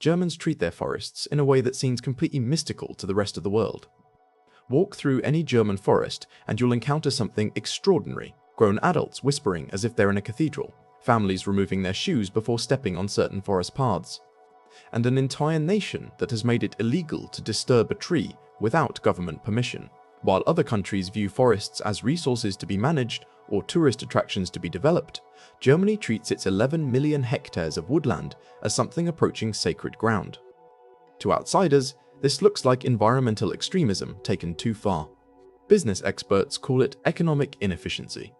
Germans treat their forests in a way that seems completely mystical to the rest of the world. Walk through any German forest and you'll encounter something extraordinary. Grown adults whispering as if they're in a cathedral, families removing their shoes before stepping on certain forest paths, and an entire nation that has made it illegal to disturb a tree without government permission. While other countries view forests as resources to be managed or tourist attractions to be developed, Germany treats its 11 million hectares of woodland as something approaching sacred ground. To outsiders, this looks like environmental extremism taken too far. Business experts call it economic inefficiency.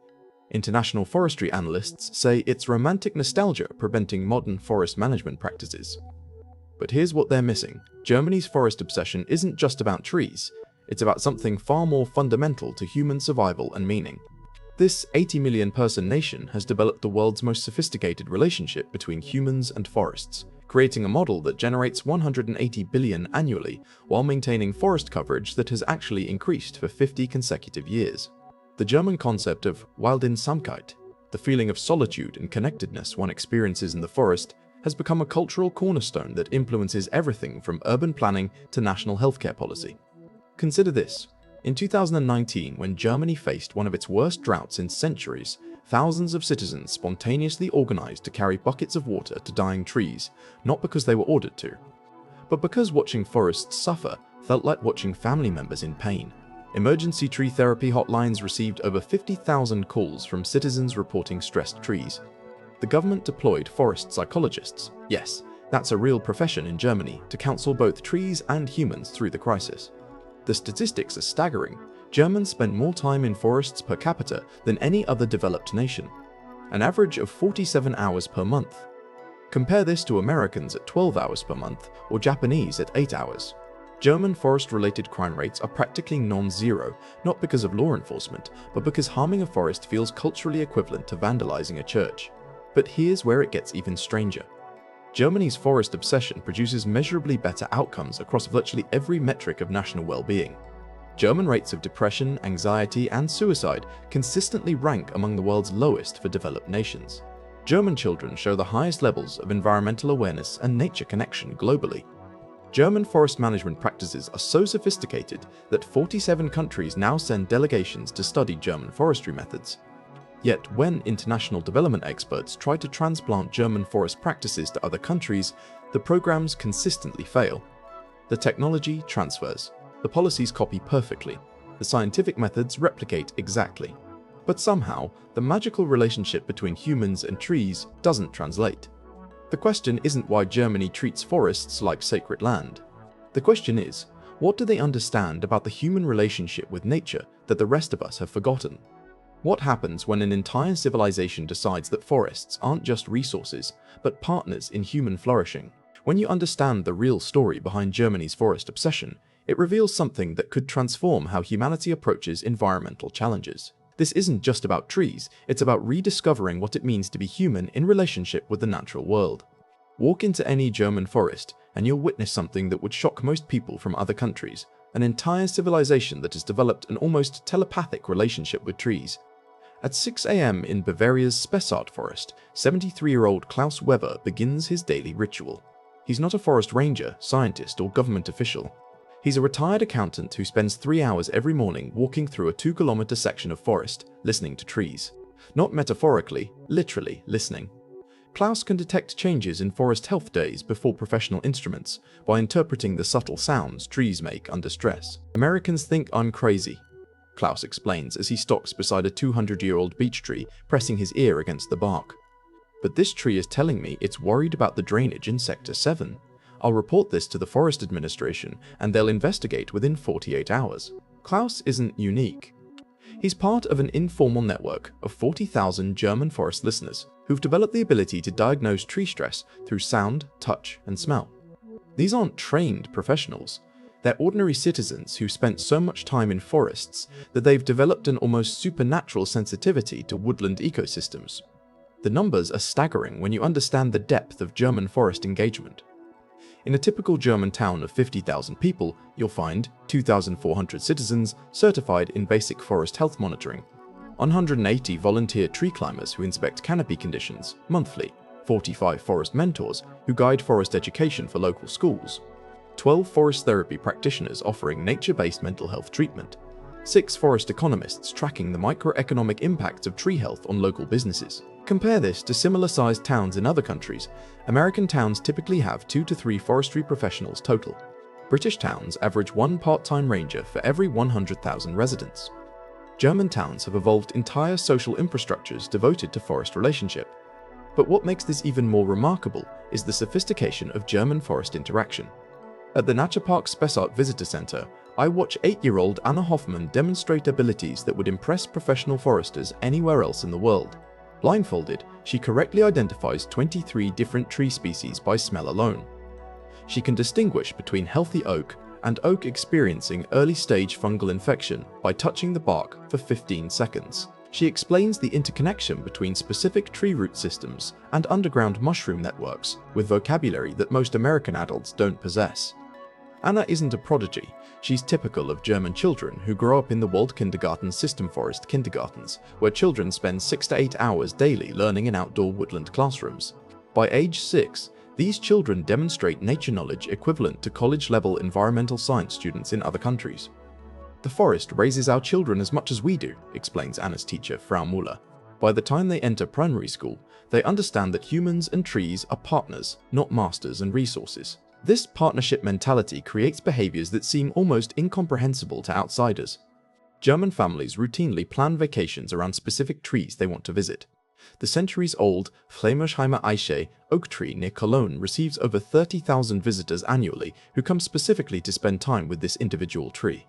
International forestry analysts say it's romantic nostalgia preventing modern forest management practices. But here's what they're missing. Germany's forest obsession isn't just about trees, it's about something far more fundamental to human survival and meaning. This 80 million person nation has developed the world's most sophisticated relationship between humans and forests, creating a model that generates 180 billion annually while maintaining forest coverage that has actually increased for 50 consecutive years. The German concept of Waldeinsamkeit, the feeling of solitude and connectedness one experiences in the forest, has become a cultural cornerstone that influences everything from urban planning to national healthcare policy. Consider this. In 2019, when Germany faced one of its worst droughts in centuries, thousands of citizens spontaneously organized to carry buckets of water to dying trees, not because they were ordered to, but because watching forests suffer felt like watching family members in pain. Emergency tree therapy hotlines received over 50,000 calls from citizens reporting stressed trees. The government deployed forest psychologists, yes, that's a real profession in Germany, to counsel both trees and humans through the crisis. The statistics are staggering. Germans spent more time in forests per capita than any other developed nation, an average of 47 hours per month. Compare this to Americans at 12 hours per month or Japanese at 8 hours. German forest-related crime rates are practically non-zero, not because of law enforcement, but because harming a forest feels culturally equivalent to vandalizing a church. But here's where it gets even stranger. Germany's forest obsession produces measurably better outcomes across virtually every metric of national well-being. German rates of depression, anxiety, and suicide consistently rank among the world's lowest for developed nations. German children show the highest levels of environmental awareness and nature connection globally. German forest management practices are so sophisticated that 47 countries now send delegations to study German forestry methods. Yet when international development experts try to transplant German forest practices to other countries, the programs consistently fail. The technology transfers, the policies copy perfectly, the scientific methods replicate exactly. But somehow, the magical relationship between humans and trees doesn't translate. The question isn't why Germany treats forests like sacred land. The question is, what do they understand about the human relationship with nature that the rest of us have forgotten? What happens when an entire civilization decides that forests aren't just resources, but partners in human flourishing? When you understand the real story behind Germany's forest obsession, it reveals something that could transform how humanity approaches environmental challenges. This isn't just about trees, it's about rediscovering what it means to be human in relationship with the natural world. Walk into any German forest and you'll witness something that would shock most people from other countries, an entire civilization that has developed an almost telepathic relationship with trees. At 6 a.m. in Bavaria's Spessart forest, 73-year-old Klaus Weber begins his daily ritual. He's not a forest ranger, scientist, or government official. He's a retired accountant who spends 3 hours every morning walking through a 2-kilometer section of forest, listening to trees. Not metaphorically, literally listening. Klaus can detect changes in forest health days before professional instruments by interpreting the subtle sounds trees make under stress. Americans think I'm crazy, Klaus explains as he stalks beside a 200-year-old beech tree, pressing his ear against the bark. But this tree is telling me it's worried about the drainage in Sector 7. I'll report this to the Forest Administration and they'll investigate within 48 hours. Klaus isn't unique. He's part of an informal network of 40,000 German forest listeners who've developed the ability to diagnose tree stress through sound, touch, and smell. These aren't trained professionals. They're ordinary citizens who spent so much time in forests that they've developed an almost supernatural sensitivity to woodland ecosystems. The numbers are staggering when you understand the depth of German forest engagement. In a typical German town of 50,000 people, you'll find 2,400 citizens certified in basic forest health monitoring, 180 volunteer tree climbers who inspect canopy conditions monthly, 45 forest mentors who guide forest education for local schools, 12 forest therapy practitioners offering nature-based mental health treatment, 6 forest economists tracking the microeconomic impacts of tree health on local businesses. Compare this to similar-sized towns in other countries. American towns typically have 2 to 3 forestry professionals total. British towns average 1 part-time ranger for every 100,000 residents. German towns have evolved entire social infrastructures devoted to forest relationship. But what makes this even more remarkable is the sophistication of German forest interaction. At the Naturpark Spessart Visitor Center, I watch 8-year-old Anna Hoffmann demonstrate abilities that would impress professional foresters anywhere else in the world. Blindfolded, she correctly identifies 23 different tree species by smell alone. She can distinguish between healthy oak and oak experiencing early-stage fungal infection by touching the bark for 15 seconds. She explains the interconnection between specific tree root systems and underground mushroom networks with vocabulary that most American adults don't possess. Anna isn't a prodigy. She's typical of German children who grow up in the Waldkindergarten system forest kindergartens, where children spend 6 to 8 hours daily learning in outdoor woodland classrooms. By age 6, these children demonstrate nature knowledge equivalent to college-level environmental science students in other countries. The forest raises our children as much as we do, explains Anna's teacher, Frau Muller. By the time they enter primary school, they understand that humans and trees are partners, not masters and resources. This partnership mentality creates behaviors that seem almost incomprehensible to outsiders. German families routinely plan vacations around specific trees they want to visit. The centuries-old Flamersheimer Eiche oak tree near Cologne receives over 30,000 visitors annually who come specifically to spend time with this individual tree.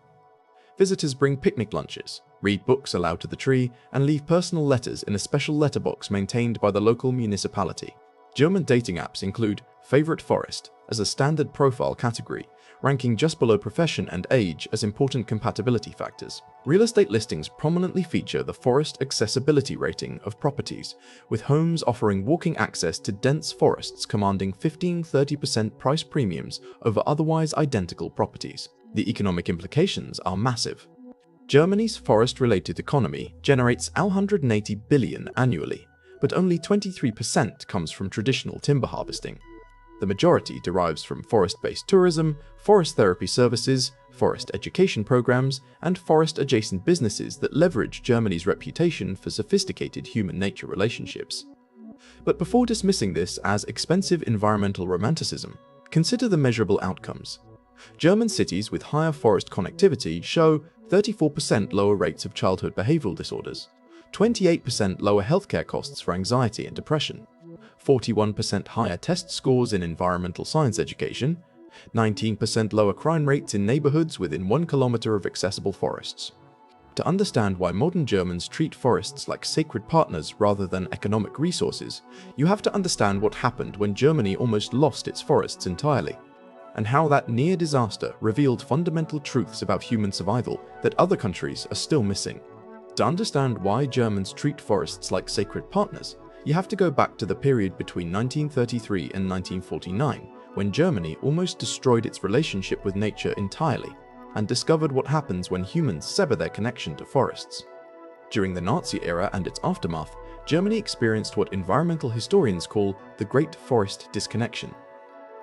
Visitors bring picnic lunches, read books aloud to the tree, and leave personal letters in a special letterbox maintained by the local municipality. German dating apps include favorite forest as a standard profile category, ranking just below profession and age as important compatibility factors. Real estate listings prominently feature the forest accessibility rating of properties, with homes offering walking access to dense forests commanding 15–30% price premiums over otherwise identical properties. The economic implications are massive. Germany's forest-related economy generates 180 billion annually, but only 23% comes from traditional timber harvesting. The majority derives from forest-based tourism, forest therapy services, forest education programs, and forest-adjacent businesses that leverage Germany's reputation for sophisticated human-nature relationships. But before dismissing this as expensive environmental romanticism, consider the measurable outcomes. German cities with higher forest connectivity show 34% lower rates of childhood behavioral disorders, 28% lower healthcare costs for anxiety and depression, 41% higher test scores in environmental science education, 19% lower crime rates in neighborhoods within 1 kilometer of accessible forests. To understand why modern Germans treat forests like sacred partners rather than economic resources, you have to understand what happened when Germany almost lost its forests entirely, and how that near disaster revealed fundamental truths about human survival that other countries are still missing. To understand why Germans treat forests like sacred partners, you have to go back to the period between 1933 and 1949, when Germany almost destroyed its relationship with nature entirely, and discovered what happens when humans sever their connection to forests. During the Nazi era and its aftermath, Germany experienced what environmental historians call the Great Forest Disconnection.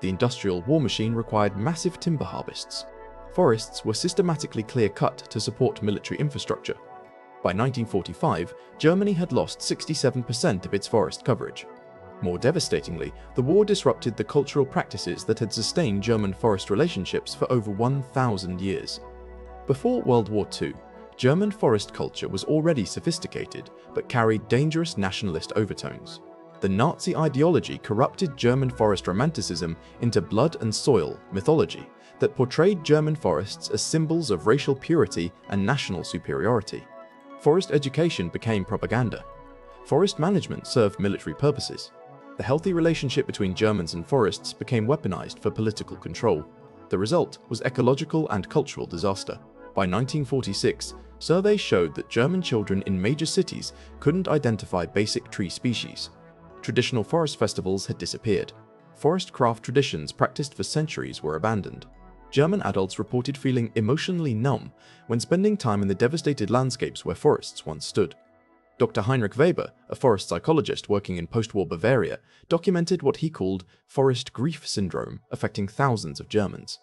The industrial war machine required massive timber harvests. Forests were systematically clear-cut to support military infrastructure. By 1945, Germany had lost 67% of its forest coverage. More devastatingly, the war disrupted the cultural practices that had sustained German forest relationships for over 1,000 years. Before World War II, German forest culture was already sophisticated, but carried dangerous nationalist overtones. The Nazi ideology corrupted German forest romanticism into blood and soil mythology that portrayed German forests as symbols of racial purity and national superiority. Forest education became propaganda. Forest management served military purposes. The healthy relationship between Germans and forests became weaponized for political control. The result was ecological and cultural disaster. By 1946, surveys showed that German children in major cities couldn't identify basic tree species. Traditional forest festivals had disappeared. Forest craft traditions practiced for centuries were abandoned. German adults reported feeling emotionally numb when spending time in the devastated landscapes where forests once stood. Dr. Heinrich Weber, a forest psychologist working in post-war Bavaria, documented what he called forest grief syndrome affecting thousands of Germans.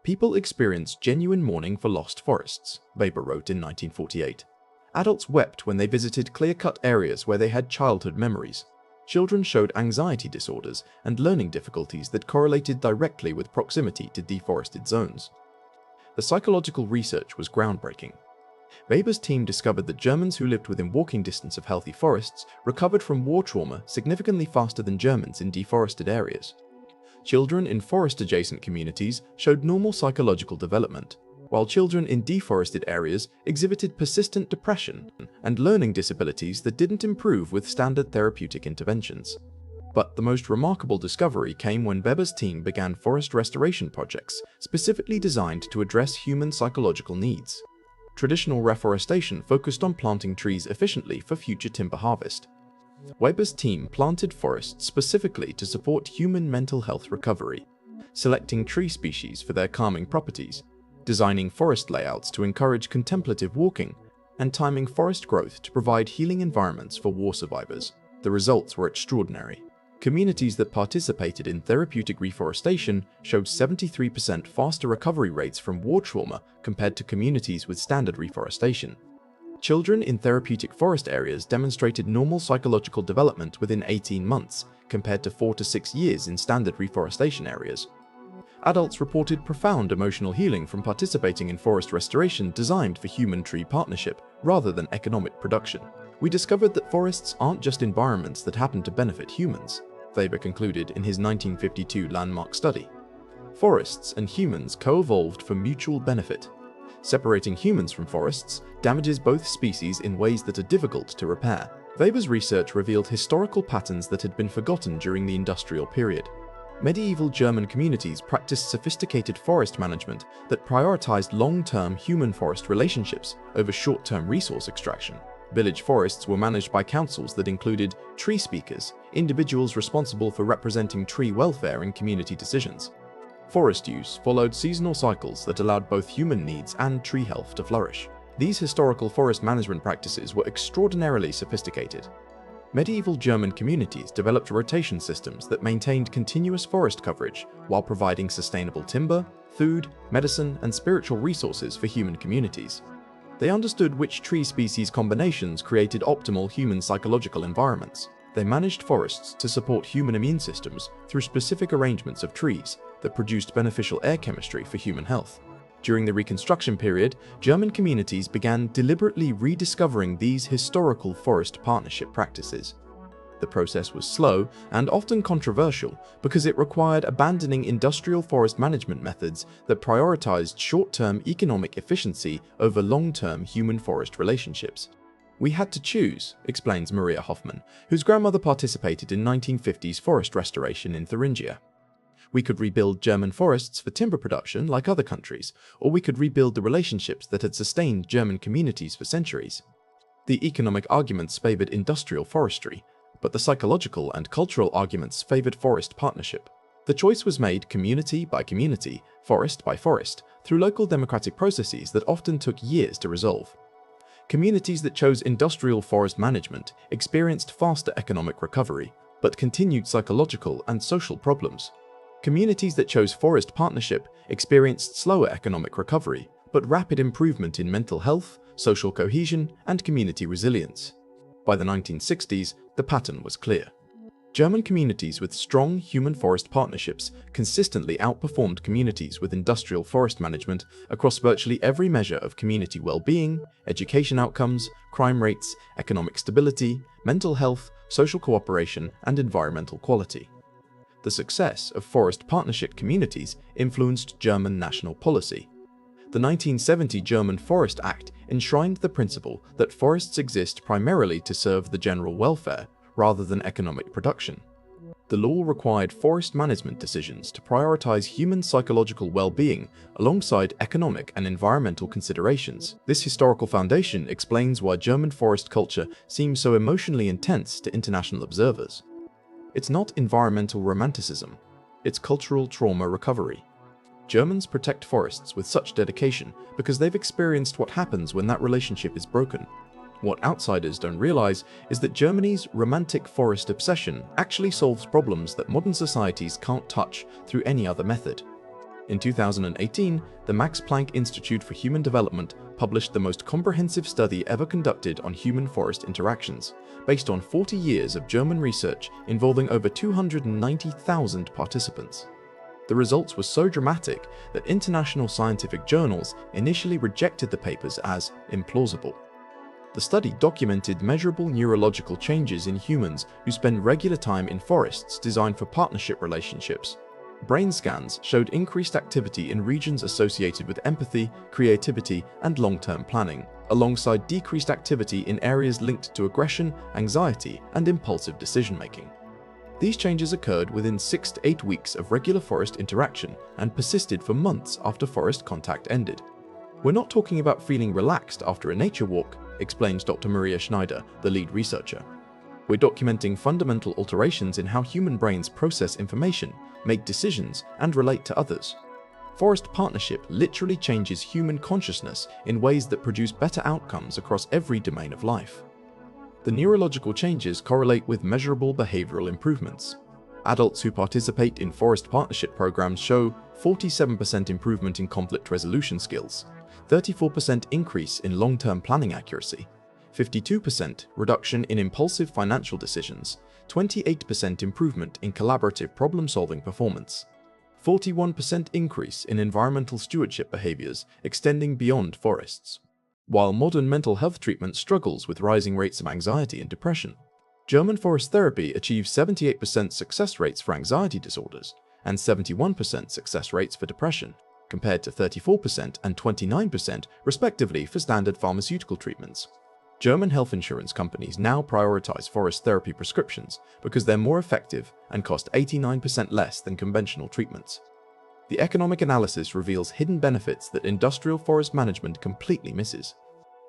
People experience genuine mourning for lost forests, Weber wrote in 1948. Adults wept when they visited clear-cut areas where they had childhood memories. Children showed anxiety disorders and learning difficulties that correlated directly with proximity to deforested zones. The psychological research was groundbreaking. Weber's team discovered that Germans who lived within walking distance of healthy forests recovered from war trauma significantly faster than Germans in deforested areas. Children in forest-adjacent communities showed normal psychological development, while children in deforested areas exhibited persistent depression and learning disabilities that didn't improve with standard therapeutic interventions. But the most remarkable discovery came when Weber's team began forest restoration projects specifically designed to address human psychological needs. Traditional reforestation focused on planting trees efficiently for future timber harvest. Weber's team planted forests specifically to support human mental health recovery, selecting tree species for their calming properties, designing forest layouts to encourage contemplative walking, and timing forest growth to provide healing environments for war survivors. The results were extraordinary. Communities that participated in therapeutic reforestation showed 73% faster recovery rates from war trauma compared to communities with standard reforestation. Children in therapeutic forest areas demonstrated normal psychological development within 18 months, compared to 4 to 6 years in standard reforestation areas. Adults reported profound emotional healing from participating in forest restoration designed for human-tree partnership rather than economic production. We discovered that forests aren't just environments that happen to benefit humans, Weber concluded in his 1952 landmark study. Forests and humans co-evolved for mutual benefit. Separating humans from forests damages both species in ways that are difficult to repair. Weber's research revealed historical patterns that had been forgotten during the industrial period. Medieval German communities practiced sophisticated forest management that prioritized long-term human-forest relationships over short-term resource extraction. Village forests were managed by councils that included tree speakers, individuals responsible for representing tree welfare in community decisions. Forest use followed seasonal cycles that allowed both human needs and tree health to flourish. These historical forest management practices were extraordinarily sophisticated. Medieval German communities developed rotation systems that maintained continuous forest coverage while providing sustainable timber, food, medicine, and spiritual resources for human communities. They understood which tree species combinations created optimal human psychological environments. They managed forests to support human immune systems through specific arrangements of trees that produced beneficial air chemistry for human health. During the Reconstruction period, German communities began deliberately rediscovering these historical forest partnership practices. The process was slow and often controversial because it required abandoning industrial forest management methods that prioritized short-term economic efficiency over long-term human-forest relationships. "We had to choose," explains Maria Hoffmann, whose grandmother participated in 1950s forest restoration in Thuringia. "We could rebuild German forests for timber production like other countries, or we could rebuild the relationships that had sustained German communities for centuries." The economic arguments favored industrial forestry, but the psychological and cultural arguments favored forest partnership. The choice was made community by community, forest by forest, through local democratic processes that often took years to resolve. Communities that chose industrial forest management experienced faster economic recovery, but continued psychological and social problems. Communities that chose forest partnership experienced slower economic recovery, but rapid improvement in mental health, social cohesion, and community resilience. By the 1960s, the pattern was clear. German communities with strong human-forest partnerships consistently outperformed communities with industrial forest management across virtually every measure of community well-being, education outcomes, crime rates, economic stability, mental health, social cooperation, and environmental quality. The success of forest partnership communities influenced German national policy. The 1970 German Forest Act enshrined the principle that forests exist primarily to serve the general welfare rather than economic production. The law required forest management decisions to prioritize human psychological well-being alongside economic and environmental considerations. This historical foundation explains why German forest culture seems so emotionally intense to international observers. It's not environmental romanticism, it's cultural trauma recovery. Germans protect forests with such dedication because they've experienced what happens when that relationship is broken. What outsiders don't realize is that Germany's romantic forest obsession actually solves problems that modern societies can't touch through any other method. In 2018, the Max Planck Institute for Human Development published the most comprehensive study ever conducted on human-forest interactions, based on 40 years of German research involving over 290,000 participants. The results were so dramatic that international scientific journals initially rejected the papers as implausible. The study documented measurable neurological changes in humans who spend regular time in forests designed for partnership relationships. Brain scans showed increased activity in regions associated with empathy, creativity, and long-term planning, alongside decreased activity in areas linked to aggression, anxiety, and impulsive decision-making. These changes occurred within 6 to 8 weeks of regular forest interaction and persisted for months after forest contact ended. We're not talking about feeling relaxed after a nature walk, explains Dr. Maria Schneider, the lead researcher. We're documenting fundamental alterations in how human brains process information, make decisions, and relate to others. Forest partnership literally changes human consciousness in ways that produce better outcomes across every domain of life. The neurological changes correlate with measurable behavioral improvements. Adults who participate in forest partnership programs show 47% improvement in conflict resolution skills, 34% increase in long-term planning accuracy, 52% reduction in impulsive financial decisions, 28% improvement in collaborative problem-solving performance, 41% increase in environmental stewardship behaviors extending beyond forests. While modern mental health treatment struggles with rising rates of anxiety and depression, German forest therapy achieves 78% success rates for anxiety disorders and 71% success rates for depression, compared to 34% and 29% respectively for standard pharmaceutical treatments. German health insurance companies now prioritize forest therapy prescriptions because they're more effective and cost 89% less than conventional treatments. The economic analysis reveals hidden benefits that industrial forest management completely misses.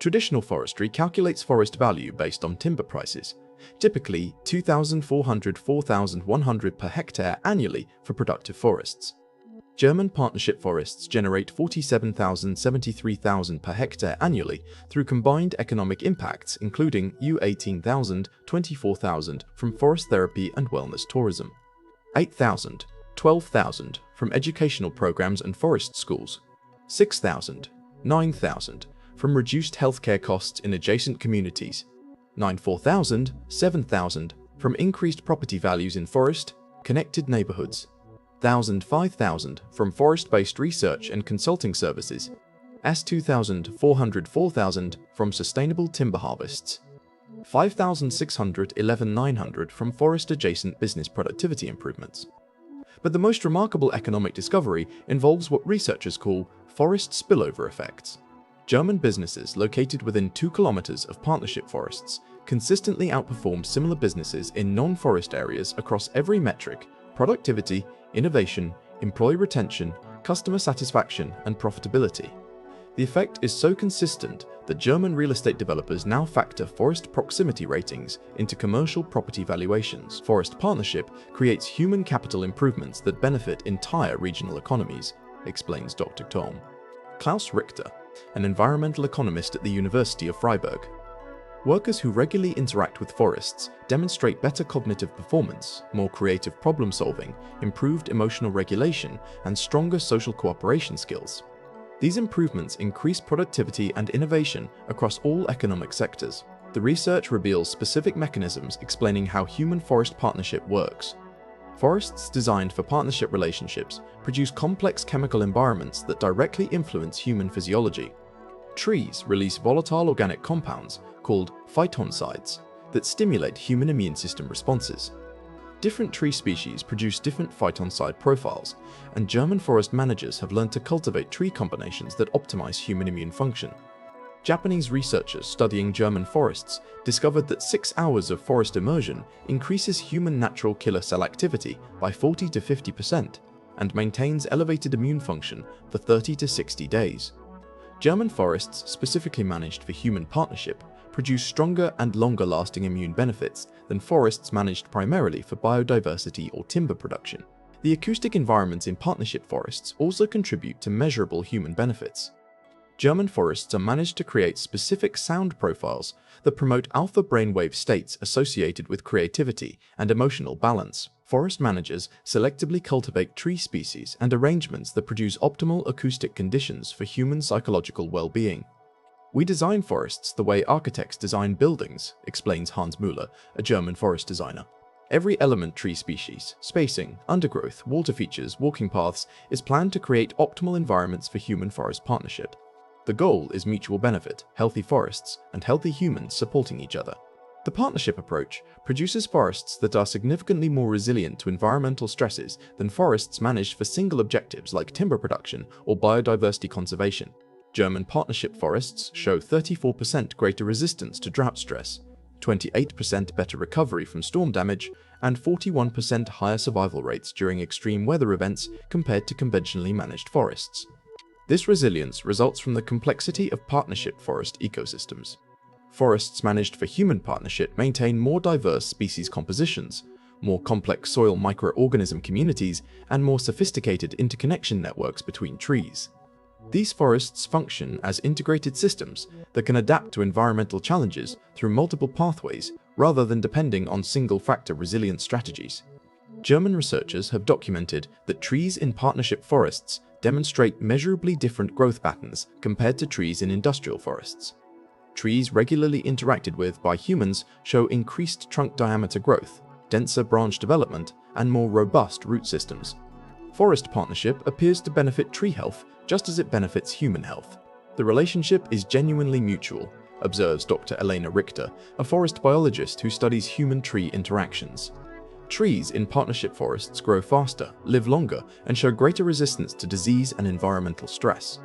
Traditional forestry calculates forest value based on timber prices, typically $2,400–4,100 per hectare annually for productive forests. German partnership forests generate $47,000–$73,000 per hectare annually through combined economic impacts including $18,000–$24,000 from forest therapy and wellness tourism, $8,000–$12,000 from educational programs and forest schools, $6,000–$9,000 from reduced healthcare costs in adjacent communities, $94,000–$7,000 from increased property values in forest, connected neighborhoods, $1,000–$5,000 from forest-based research and consulting services, $2,400–$4,000 from sustainable timber harvests, $5,600–$11,900 from forest-adjacent business productivity improvements. But the most remarkable economic discovery involves what researchers call forest spillover effects. German businesses located within 2 kilometers of partnership forests consistently outperform similar businesses in non-forest areas across every metric: productivity, innovation, employee retention, customer satisfaction, and profitability. The effect is so consistent that German real estate developers now factor forest proximity ratings into commercial property valuations. Forest partnership creates human capital improvements that benefit entire regional economies, explains Dr. Tom Klaus Richter, an environmental economist at the University of Freiburg. Workers who regularly interact with forests demonstrate better cognitive performance, more creative problem-solving, improved emotional regulation, and stronger social cooperation skills. These improvements increase productivity and innovation across all economic sectors. The research reveals specific mechanisms explaining how human-forest partnership works. Forests designed for partnership relationships produce complex chemical environments that directly influence human physiology. Trees release volatile organic compounds called phytoncides that stimulate human immune system responses. Different tree species produce different phytoncide profiles, and German forest managers have learned to cultivate tree combinations that optimize human immune function. Japanese researchers studying German forests discovered that 6 hours of forest immersion increases human natural killer cell activity by 40 to 50% and maintains elevated immune function for 30 to 60 days. German forests specifically managed for human partnership produce stronger and longer-lasting immune benefits than forests managed primarily for biodiversity or timber production. The acoustic environments in partnership forests also contribute to measurable human benefits. German forests are managed to create specific sound profiles that promote alpha brainwave states associated with creativity and emotional balance. Forest managers selectively cultivate tree species and arrangements that produce optimal acoustic conditions for human psychological well-being. "We design forests the way architects design buildings," explains Hans Müller, a German forest designer. "Every element, tree species, spacing, undergrowth, water features, walking paths, is planned to create optimal environments for human-forest partnership. The goal is mutual benefit, healthy forests, and healthy humans supporting each other." The partnership approach produces forests that are significantly more resilient to environmental stresses than forests managed for single objectives like timber production or biodiversity conservation. German partnership forests show 34% greater resistance to drought stress, 28% better recovery from storm damage, and 41% higher survival rates during extreme weather events compared to conventionally managed forests. This resilience results from the complexity of partnership forest ecosystems. Forests managed for human partnership maintain more diverse species compositions, more complex soil microorganism communities, and more sophisticated interconnection networks between trees. These forests function as integrated systems that can adapt to environmental challenges through multiple pathways rather than depending on single-factor resilience strategies. German researchers have documented that trees in partnership forests demonstrate measurably different growth patterns compared to trees in industrial forests. Trees regularly interacted with by humans show increased trunk diameter growth, denser branch development, and more robust root systems. Forest partnership appears to benefit tree health just as it benefits human health. "The relationship is genuinely mutual," observes Dr. Elena Richter, a forest biologist who studies human-tree interactions. "Trees in partnership forests grow faster, live longer, and show greater resistance to disease and environmental stress.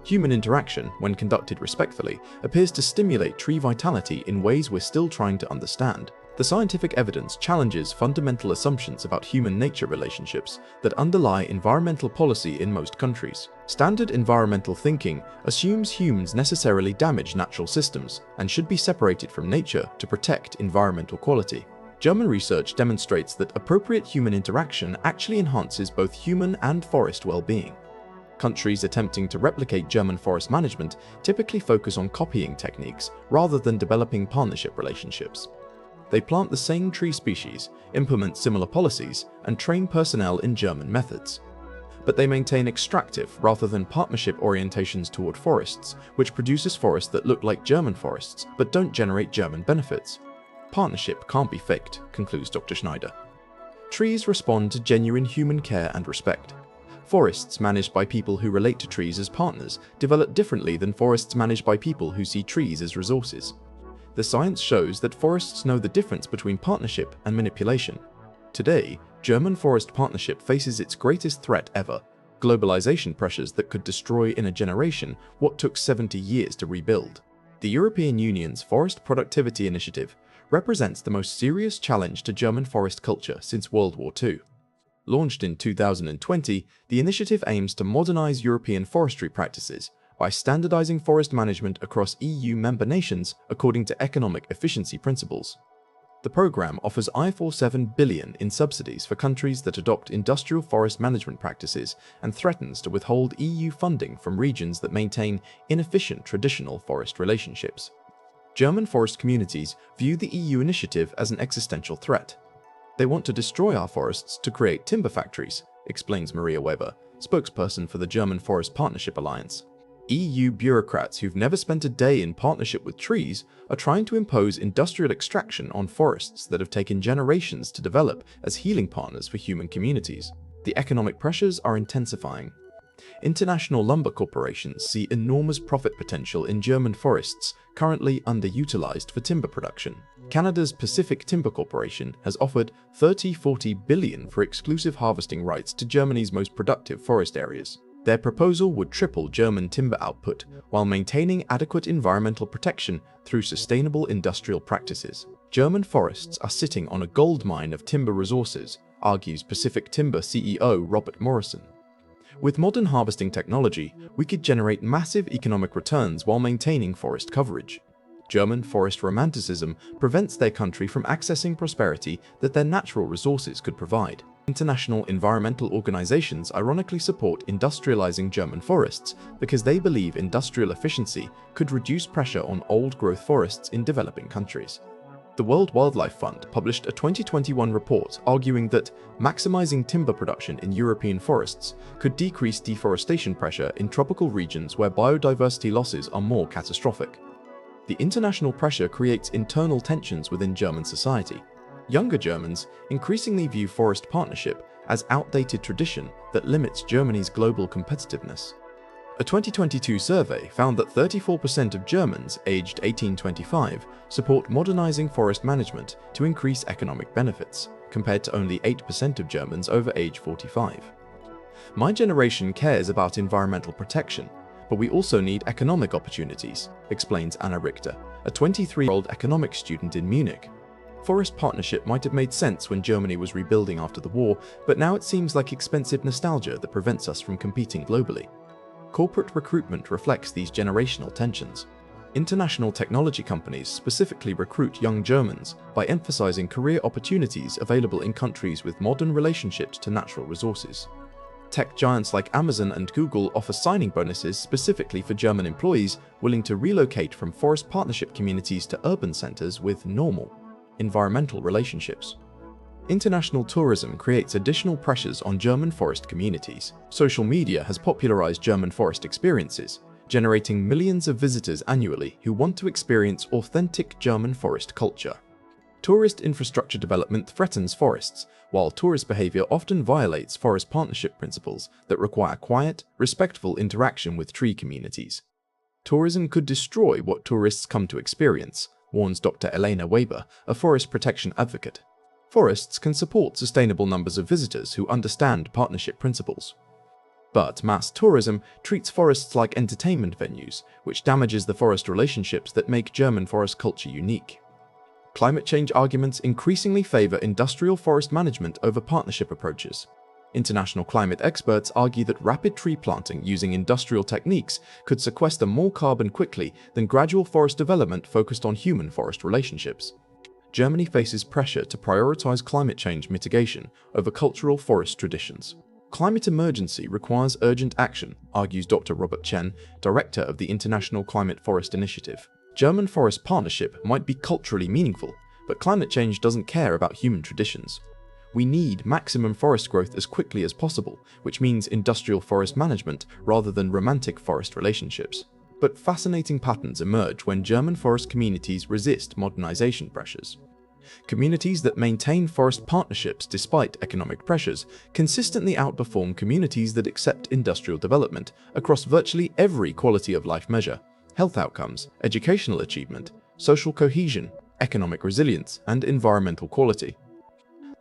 Human interaction, when conducted respectfully, appears to stimulate tree vitality in ways we're still trying to understand." The scientific evidence challenges fundamental assumptions about human-nature relationships that underlie environmental policy in most countries. Standard environmental thinking assumes humans necessarily damage natural systems and should be separated from nature to protect environmental quality. German research demonstrates that appropriate human interaction actually enhances both human and forest well-being. Countries attempting to replicate German forest management typically focus on copying techniques rather than developing partnership relationships. They plant the same tree species, implement similar policies, and train personnel in German methods. But they maintain extractive rather than partnership orientations toward forests, which produces forests that look like German forests but don't generate German benefits. "Partnership can't be faked," concludes Dr. Schneider. Trees respond to genuine human care and respect. Forests managed by people who relate to trees as partners develop differently than forests managed by people who see trees as resources. The science shows that forests know the difference between partnership and manipulation. Today, German forest partnership faces its greatest threat ever: globalization pressures that could destroy in a generation what took 70 years to rebuild. The European Union's Forest Productivity Initiative represents the most serious challenge to German forest culture since World War II. Launched in 2020, the initiative aims to modernize European forestry practices by standardizing forest management across EU member nations according to economic efficiency principles. The program offers 47 billion in subsidies for countries that adopt industrial forest management practices and threatens to withhold EU funding from regions that maintain inefficient traditional forest relationships. German forest communities view the EU initiative as an existential threat. "They want to destroy our forests to create timber factories," explains Maria Weber, spokesperson for the German Forest Partnership Alliance. "EU bureaucrats who've never spent a day in partnership with trees are trying to impose industrial extraction on forests that have taken generations to develop as healing partners for human communities. The economic pressures are intensifying. International lumber corporations see enormous profit potential in German forests currently underutilized for timber production. Canada's Pacific Timber Corporation has offered 30–40 billion for exclusive harvesting rights to Germany's most productive forest areas. Their proposal would triple German timber output while maintaining adequate environmental protection through sustainable industrial practices. German forests are sitting on a goldmine of timber resources, argues Pacific Timber CEO Robert Morrison. With modern harvesting technology, we could generate massive economic returns while maintaining forest coverage. German forest romanticism prevents their country from accessing prosperity that their natural resources could provide. International environmental organizations ironically support industrializing German forests because they believe industrial efficiency could reduce pressure on old-growth forests in developing countries. The World Wildlife Fund published a 2021 report arguing that maximizing timber production in European forests could decrease deforestation pressure in tropical regions where biodiversity losses are more catastrophic. The international pressure creates internal tensions within German society. Younger Germans increasingly view forest partnership as outdated tradition that limits Germany's global competitiveness. A 2022 survey found that 34% of Germans aged 18-25 support modernizing forest management to increase economic benefits, compared to only 8% of Germans over age 45. My generation cares about environmental protection, but we also need economic opportunities, explains Anna Richter, a 23-year-old economics student in Munich. Forest partnership might have made sense when Germany was rebuilding after the war, but now it seems like expensive nostalgia that prevents us from competing globally. Corporate recruitment reflects these generational tensions. International technology companies specifically recruit young Germans by emphasizing career opportunities available in countries with modern relationships to natural resources. Tech giants like Amazon and Google offer signing bonuses specifically for German employees willing to relocate from forest partnership communities to urban centers with normal environmental relationships. International tourism creates additional pressures on German forest communities. Social media has popularized German forest experiences, generating millions of visitors annually who want to experience authentic German forest culture. Tourist infrastructure development threatens forests, while tourist behavior often violates forest partnership principles that require quiet, respectful interaction with tree communities. Tourism could destroy what tourists come to experience, warns Dr. Elena Weber, a forest protection advocate. Forests can support sustainable numbers of visitors who understand partnership principles. But mass tourism treats forests like entertainment venues, which damages the forest relationships that make German forest culture unique. Climate change arguments increasingly favor industrial forest management over partnership approaches. International climate experts argue that rapid tree planting using industrial techniques could sequester more carbon quickly than gradual forest development focused on human-forest relationships. Germany faces pressure to prioritize climate change mitigation over cultural forest traditions. Climate emergency requires urgent action, argues Dr. Robert Chen, director of the International Climate Forest Initiative. German forest partnership might be culturally meaningful, but climate change doesn't care about human traditions. We need maximum forest growth as quickly as possible, which means industrial forest management rather than romantic forest relationships. But fascinating patterns emerge when German forest communities resist modernization pressures. Communities that maintain forest partnerships despite economic pressures consistently outperform communities that accept industrial development across virtually every quality of life measure: health outcomes, educational achievement, social cohesion, economic resilience, and environmental quality.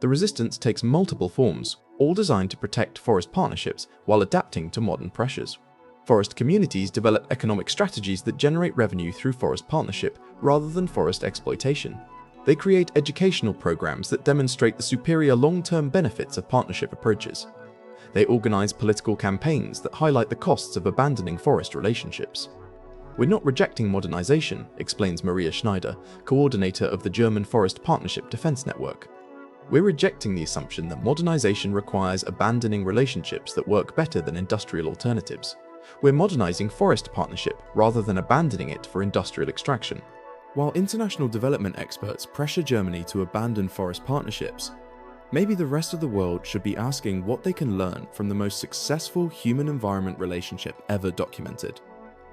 The resistance takes multiple forms, all designed to protect forest partnerships while adapting to modern pressures. Forest communities develop economic strategies that generate revenue through forest partnership rather than forest exploitation. They create educational programs that demonstrate the superior long-term benefits of partnership approaches. They organize political campaigns that highlight the costs of abandoning forest relationships. We're not rejecting modernization, explains Maria Schneider, coordinator of the German Forest Partnership Defense Network. We're rejecting the assumption that modernization requires abandoning relationships that work better than industrial alternatives. We're modernizing forest partnership rather than abandoning it for industrial extraction. While international development experts pressure Germany to abandon forest partnerships, maybe the rest of the world should be asking what they can learn from the most successful human-environment relationship ever documented.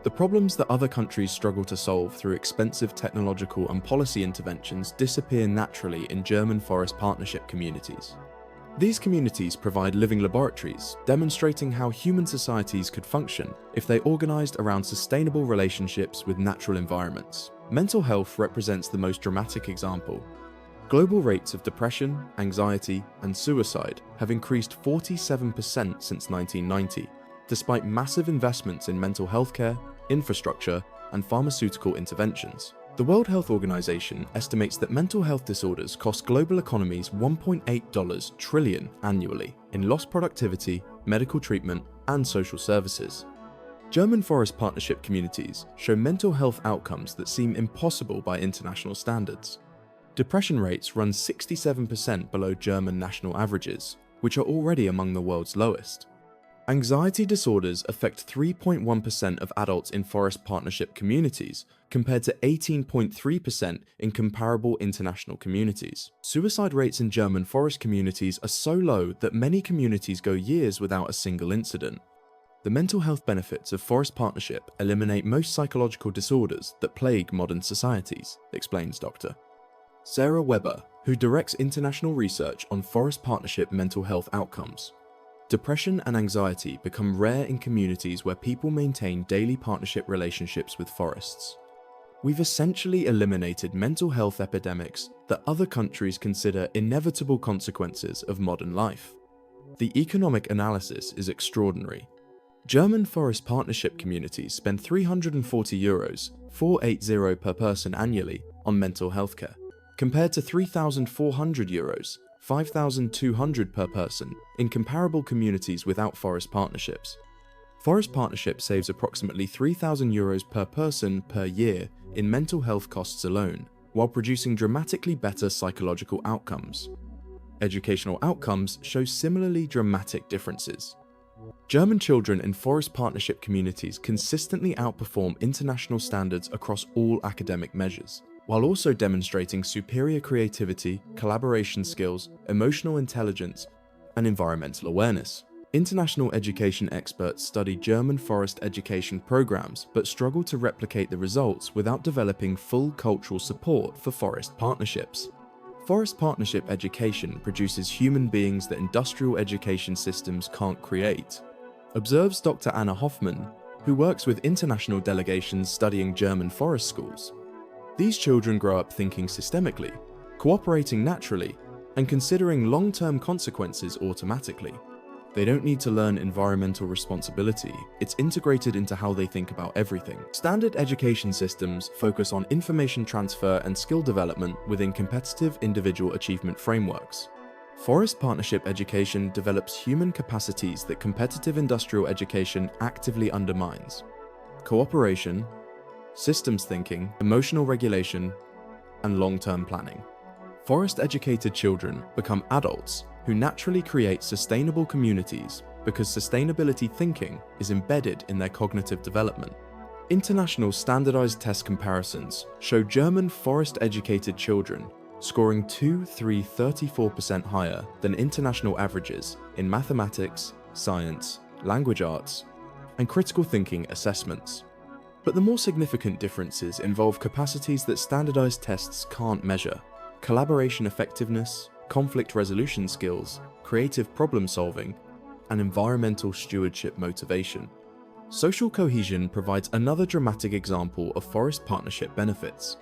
The problems that other countries struggle to solve through expensive technological and policy interventions disappear naturally in German forest partnership communities. These communities provide living laboratories, demonstrating how human societies could function if they organized around sustainable relationships with natural environments. Mental health represents the most dramatic example. Global rates of depression, anxiety, and suicide have increased 47% since 1990, despite massive investments in mental health care, infrastructure, and pharmaceutical interventions. The World Health Organization estimates that mental health disorders cost global economies $1.8 trillion annually in lost productivity, medical treatment, and social services. German forest partnership communities show mental health outcomes that seem impossible by international standards. Depression rates run 67% below German national averages, which are already among the world's lowest. Anxiety disorders affect 3.1% of adults in forest partnership communities, compared to 18.3% in comparable international communities. Suicide rates in German forest communities are so low that many communities go years without a single incident. The mental health benefits of forest partnership eliminate most psychological disorders that plague modern societies, explains Dr. Sarah Weber, who directs international research on forest partnership mental health outcomes. Depression and anxiety become rare in communities where people maintain daily partnership relationships with forests. We've essentially eliminated mental health epidemics that other countries consider inevitable consequences of modern life. The economic analysis is extraordinary. German forest partnership communities spend €340, €480 per person annually on mental health care, compared to €3,400, €5,200 per person in comparable communities without forest partnerships. Forest partnership saves approximately €3,000 per person per year in mental health costs alone, while producing dramatically better psychological outcomes. Educational outcomes show similarly dramatic differences. German children in forest partnership communities consistently outperform international standards across all academic measures, while also demonstrating superior creativity, collaboration skills, emotional intelligence, and environmental awareness. International education experts study German forest education programs but struggle to replicate the results without developing full cultural support for forest partnerships. Forest partnership education produces human beings that industrial education systems can't create, observes Dr. Anna Hoffmann, who works with international delegations studying German forest schools. These children grow up thinking systemically, cooperating naturally, and considering long-term consequences automatically. They don't need to learn environmental responsibility, it's integrated into how they think about everything. Standard education systems focus on information transfer and skill development within competitive individual achievement frameworks. Forest partnership education develops human capacities that competitive industrial education actively undermines: cooperation, systems thinking, emotional regulation, and long-term planning. Forest-educated children become adults who naturally create sustainable communities because sustainability thinking is embedded in their cognitive development. International standardized test comparisons show German forest-educated children scoring 34% higher than international averages in mathematics, science, language arts, and critical thinking assessments. But the more significant differences involve capacities that standardized tests can't measure: collaboration effectiveness, conflict resolution skills, creative problem solving, and environmental stewardship motivation. Social cohesion provides another dramatic example of forest partnership benefits.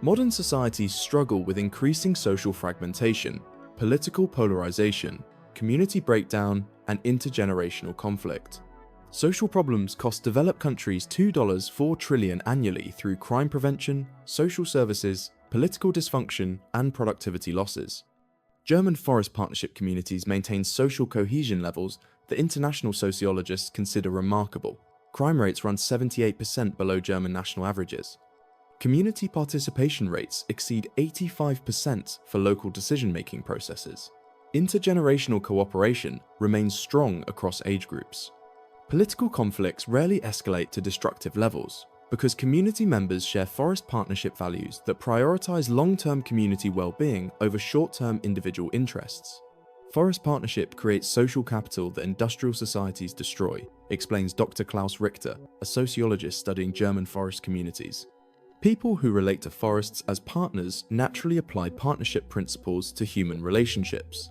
Modern societies struggle with increasing social fragmentation, political polarization, community breakdown, and intergenerational conflict. Social problems cost developed countries $2.4 trillion annually through crime prevention, social services, political dysfunction, and productivity losses. German forest partnership communities maintain social cohesion levels that international sociologists consider remarkable. Crime rates run 78% below German national averages. Community participation rates exceed 85% for local decision-making processes. Intergenerational cooperation remains strong across age groups. Political conflicts rarely escalate to destructive levels, because community members share forest partnership values that prioritize long-term community well-being over short-term individual interests. Forest partnership creates social capital that industrial societies destroy, explains Dr. Klaus Richter, a sociologist studying German forest communities. People who relate to forests as partners naturally apply partnership principles to human relationships.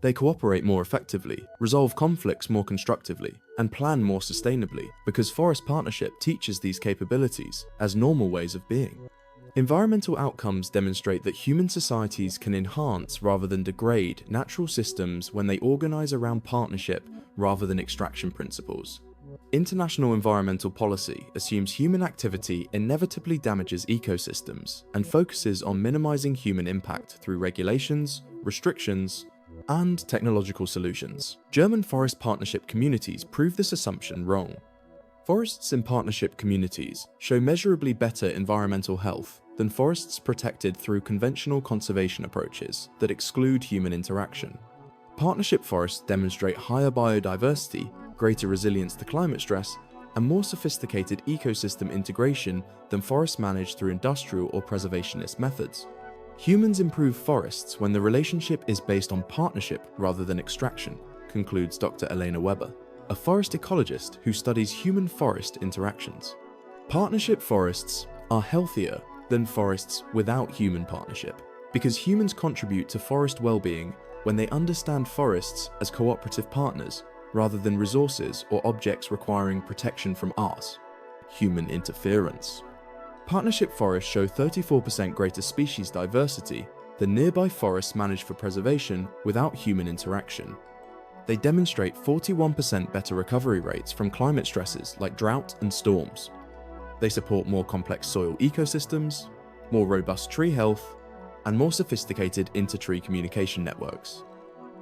They cooperate more effectively, resolve conflicts more constructively, and plan more sustainably because forest partnership teaches these capabilities as normal ways of being. Environmental outcomes demonstrate that human societies can enhance rather than degrade natural systems when they organize around partnership rather than extraction principles. International environmental policy assumes human activity inevitably damages ecosystems and focuses on minimizing human impact through regulations, restrictions, and technological solutions. German forest partnership communities prove this assumption wrong. Forests in partnership communities show measurably better environmental health than forests protected through conventional conservation approaches that exclude human interaction. Partnership forests demonstrate higher biodiversity, greater resilience to climate stress, and more sophisticated ecosystem integration than forests managed through industrial or preservationist methods. Humans improve forests when the relationship is based on partnership rather than extraction, concludes Dr. Elena Weber, a forest ecologist who studies human-forest interactions. Partnership forests are healthier than forests without human partnership, because humans contribute to forest well-being when they understand forests as cooperative partners rather than resources or objects requiring protection from us, human interference. Partnership forests show 34% greater species diversity than nearby forests managed for preservation without human interaction. They demonstrate 41% better recovery rates from climate stresses like drought and storms. They support more complex soil ecosystems, more robust tree health, and more sophisticated inter-tree communication networks.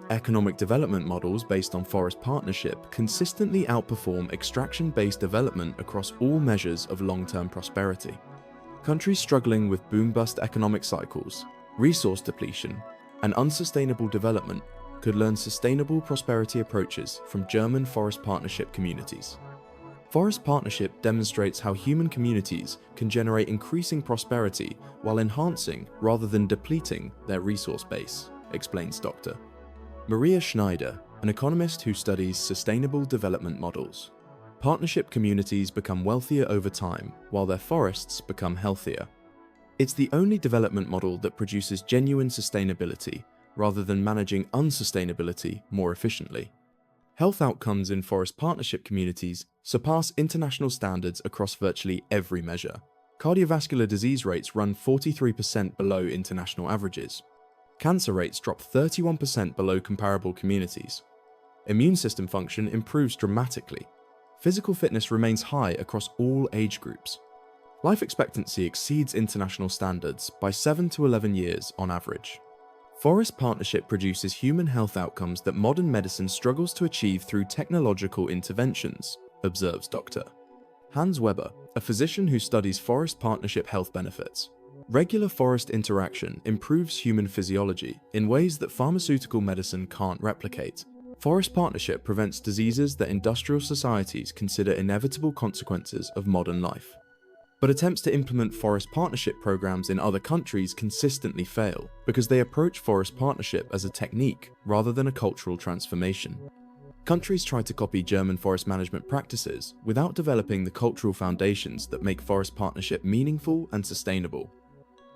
Economic development models based on forest partnership consistently outperform extraction-based development across all measures of long-term prosperity. Countries struggling with boom-bust economic cycles, resource depletion, and unsustainable development could learn sustainable prosperity approaches from German forest partnership communities. Forest partnership demonstrates how human communities can generate increasing prosperity while enhancing rather than depleting their resource base, explains Dr. Maria Schneider, an economist who studies sustainable development models. Partnership communities become wealthier over time while their forests become healthier. It's the only development model that produces genuine sustainability rather than managing unsustainability more efficiently. Health outcomes in forest partnership communities surpass international standards across virtually every measure. Cardiovascular disease rates run 43% below international averages. Cancer rates drop 31% below comparable communities. Immune system function improves dramatically. Physical fitness remains high across all age groups. Life expectancy exceeds international standards by 7 to 11 years on average. Forest partnership produces human health outcomes that modern medicine struggles to achieve through technological interventions, observes Dr. Hans Weber, a physician who studies forest partnership health benefits. Regular forest interaction improves human physiology in ways that pharmaceutical medicine can't replicate. Forest partnership prevents diseases that industrial societies consider inevitable consequences of modern life. But attempts to implement forest partnership programs in other countries consistently fail because they approach forest partnership as a technique rather than a cultural transformation. Countries try to copy German forest management practices without developing the cultural foundations that make forest partnership meaningful and sustainable.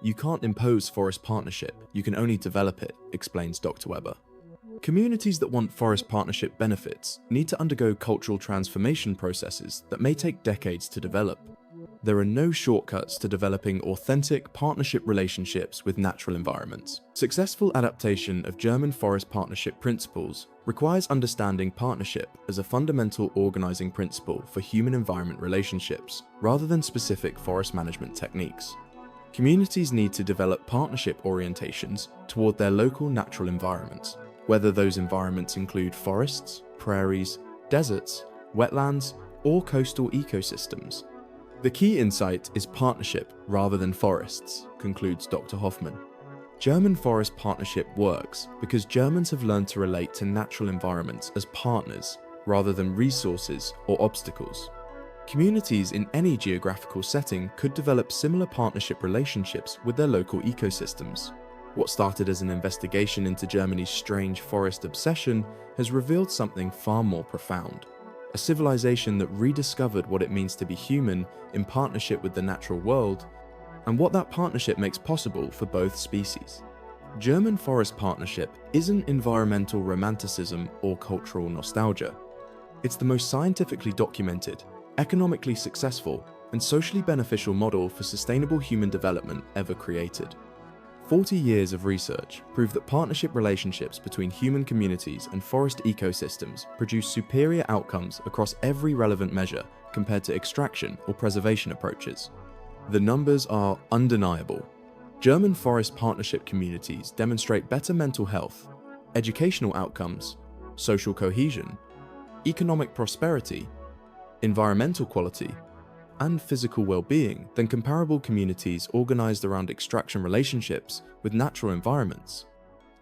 You can't impose forest partnership, you can only develop it, explains Dr. Weber. Communities that want forest partnership benefits need to undergo cultural transformation processes that may take decades to develop. There are no shortcuts to developing authentic partnership relationships with natural environments. Successful adaptation of German forest partnership principles requires understanding partnership as a fundamental organizing principle for human-environment relationships, rather than specific forest management techniques. Communities need to develop partnership orientations toward their local natural environments, whether those environments include forests, prairies, deserts, wetlands, or coastal ecosystems. The key insight is partnership rather than forests, concludes Dr. Hoffman. German forest partnership works because Germans have learned to relate to natural environments as partners rather than resources or obstacles. Communities in any geographical setting could develop similar partnership relationships with their local ecosystems. What started as an investigation into Germany's strange forest obsession has revealed something far more profound. A civilization that rediscovered what it means to be human in partnership with the natural world, and what that partnership makes possible for both species. German forest partnership isn't environmental romanticism or cultural nostalgia. It's the most scientifically documented, economically successful, and socially beneficial model for sustainable human development ever created. 40 years of research prove that partnership relationships between human communities and forest ecosystems produce superior outcomes across every relevant measure compared to extraction or preservation approaches. The numbers are undeniable. German forest partnership communities demonstrate better mental health, educational outcomes, social cohesion, economic prosperity, environmental quality, and physical well-being than comparable communities organized around extraction relationships with natural environments.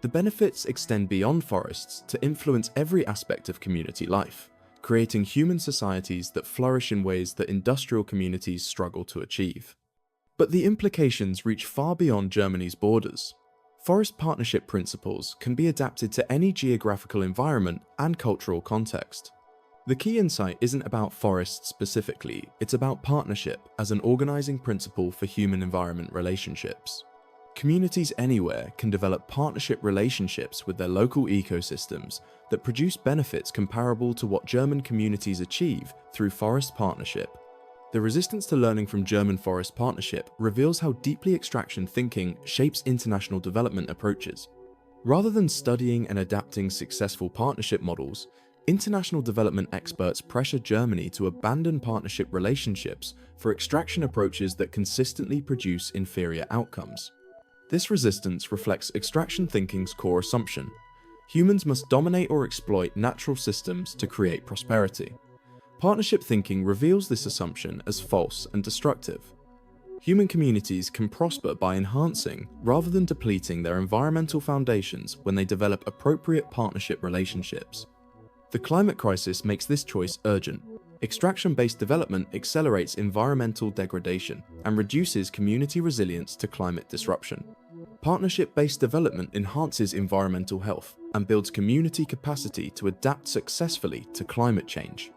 The benefits extend beyond forests to influence every aspect of community life, creating human societies that flourish in ways that industrial communities struggle to achieve. But the implications reach far beyond Germany's borders. Forest partnership principles can be adapted to any geographical environment and cultural context. The key insight isn't about forests specifically, it's about partnership as an organizing principle for human-environment relationships. Communities anywhere can develop partnership relationships with their local ecosystems that produce benefits comparable to what German communities achieve through forest partnership. The resistance to learning from German forest partnership reveals how deeply extraction thinking shapes international development approaches. Rather than studying and adapting successful partnership models, international development experts pressure Germany to abandon partnership relationships for extraction approaches that consistently produce inferior outcomes. This resistance reflects extraction thinking's core assumption: humans must dominate or exploit natural systems to create prosperity. Partnership thinking reveals this assumption as false and destructive. Human communities can prosper by enhancing rather than depleting their environmental foundations when they develop appropriate partnership relationships. The climate crisis makes this choice urgent. Extraction-based development accelerates environmental degradation and reduces community resilience to climate disruption. Partnership-based development enhances environmental health and builds community capacity to adapt successfully to climate change.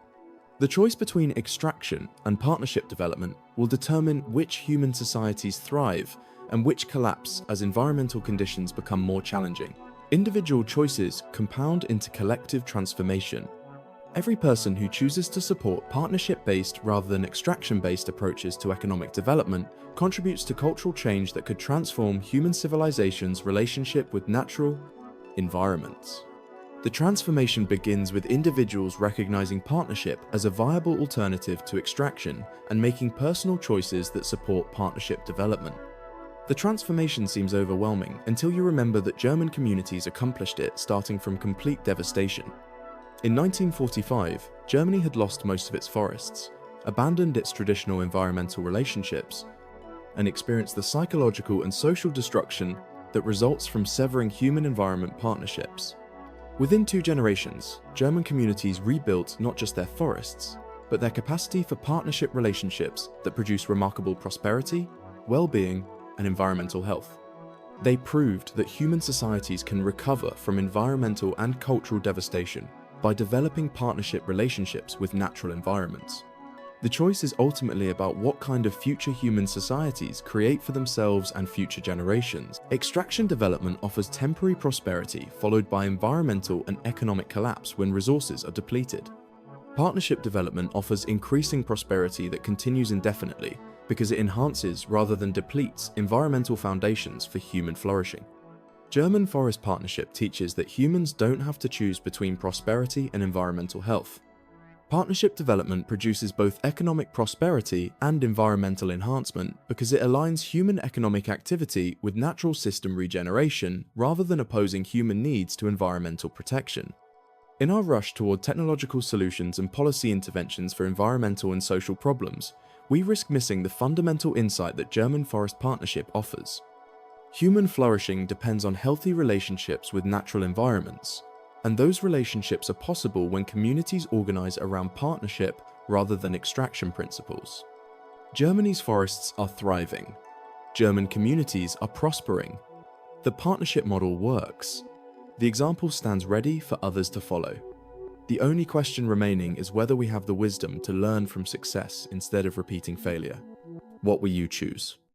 The choice between extraction and partnership development will determine which human societies thrive and which collapse as environmental conditions become more challenging. Individual choices compound into collective transformation. Every person who chooses to support partnership-based rather than extraction-based approaches to economic development contributes to cultural change that could transform human civilization's relationship with natural environments. The transformation begins with individuals recognizing partnership as a viable alternative to extraction and making personal choices that support partnership development. The transformation seems overwhelming until you remember that German communities accomplished it starting from complete devastation. In 1945, Germany had lost most of its forests, abandoned its traditional environmental relationships, and experienced the psychological and social destruction that results from severing human-environment partnerships. Within 2 generations, German communities rebuilt not just their forests, but their capacity for partnership relationships that produce remarkable prosperity, well-being, and environmental health. They proved that human societies can recover from environmental and cultural devastation by developing partnership relationships with natural environments. The choice is ultimately about what kind of future human societies create for themselves and future generations. Extraction development offers temporary prosperity followed by environmental and economic collapse when resources are depleted. Partnership development offers increasing prosperity that continues indefinitely because it enhances rather than depletes environmental foundations for human flourishing. German forest partnership teaches that humans don't have to choose between prosperity and environmental health. Partnership development produces both economic prosperity and environmental enhancement because it aligns human economic activity with natural system regeneration rather than opposing human needs to environmental protection. In our rush toward technological solutions and policy interventions for environmental and social problems, we risk missing the fundamental insight that German forest partnership offers. Human flourishing depends on healthy relationships with natural environments, and those relationships are possible when communities organize around partnership rather than extraction principles. Germany's forests are thriving. German communities are prospering. The partnership model works. The example stands ready for others to follow. The only question remaining is whether we have the wisdom to learn from success instead of repeating failure. What will you choose?